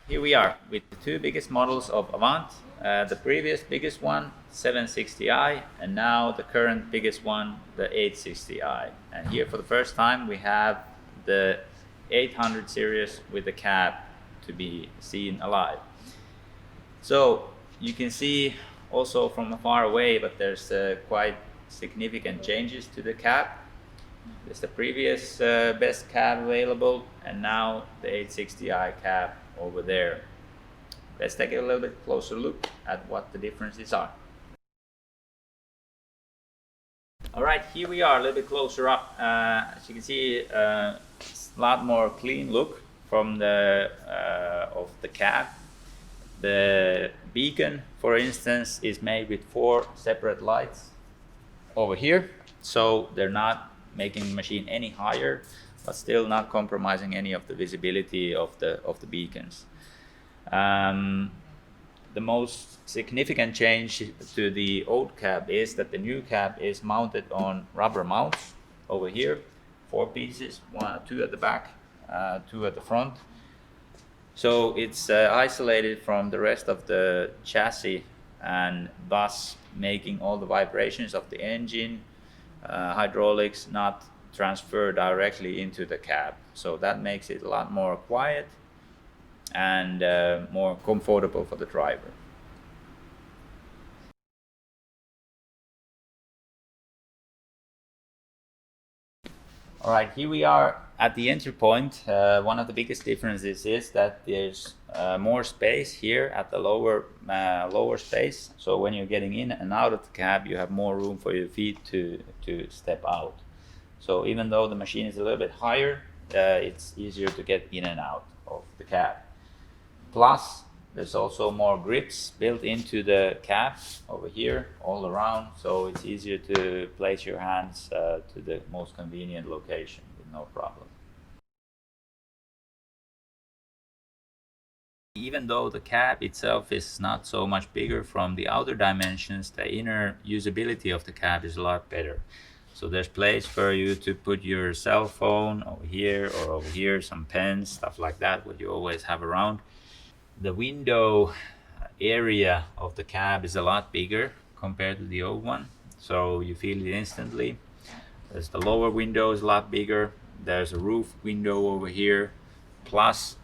Here we are with the two biggest models of Avant. The previous biggest one, 760i, and now the current biggest one, the 860i. And here for the first time we have the 800 series with the cab to be seen alive. So you can see also from far away, but there's quite significant changes to the cab. There's the previous best cab available, and now the 860i cab over there. Let's take a little bit closer look at what the differences are. All right, here we are a little bit closer up. As you can see, a lot more clean look from the of the cab. The beacon, for instance, is made with 4 separate lights over here, so they're not making the machine any higher, but still not compromising any of the visibility of the beacons. The most significant change to the old cab is that the new cab is mounted on rubber mounts over here, 4 pieces, 2 at the back, 2 at the front. So it's isolated from the rest of the chassis, and thus making all the vibrations of the engine, hydraulics not transfer directly into the cab. So that makes it a lot more quiet and more comfortable for the driver. All right, here we are at the entry point. One of the biggest differences is that there's more space here at the lower space. So when you're getting in and out of the cab, you have more room for your feet to step out. So even though the machine is a little bit higher, it's easier to get in and out of the cab. Plus, there's also more grips built into the cab over here all around, so it's easier to place your hands to the most convenient location with no problem. Even though the cab itself is not so much bigger from the outer dimensions, the inner usability of the cab is a lot better. So there's place for you to put your cell phone over here or over here, some pens, stuff like that, what you always have around. The window area of the cab is a lot bigger compared to the old one, so you feel it instantly. There's the lower window is a lot bigger. There's a roof window over here, plus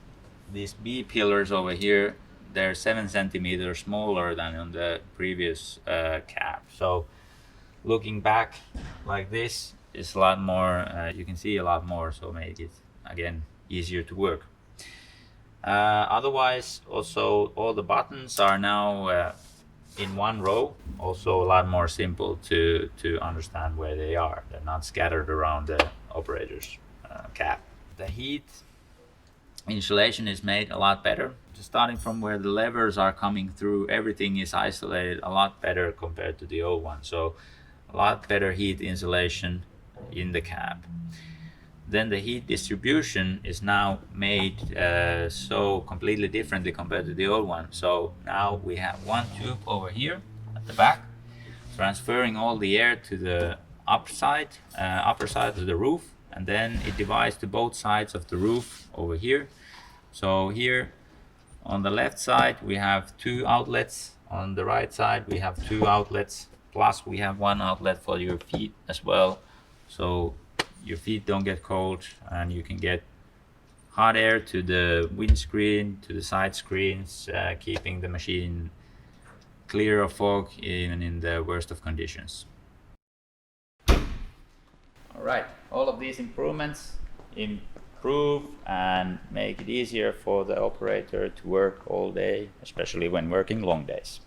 these B pillars over here, they're 7 centimeters smaller than on the previous cab. So looking back like this is a lot more, you can see a lot more, so make it again easier to work. Otherwise, also all the buttons are now in one row, also a lot more simple to understand where they are. They're not scattered around the operator's cab. The heat insulation is made a lot better. Just starting from where the levers are coming through, everything is isolated a lot better compared to the old one. So a lot better heat insulation in the cab. Then the heat distribution is now made so completely differently compared to the old one. So now we have one tube over here at the back, transferring all the air to the upper side of the roof, and then it divides to both sides of the roof over here. So here on the left side we have 2 outlets, on the right side we have 2 outlets, plus we have 1 outlet for your feet as well. So your feet don't get cold and you can get hot air to the windscreen, to the side screens, keeping the machine clear of fog even in the worst of conditions. All right, all of these improvements improve and make it easier for the operator to work all day, especially when working long days.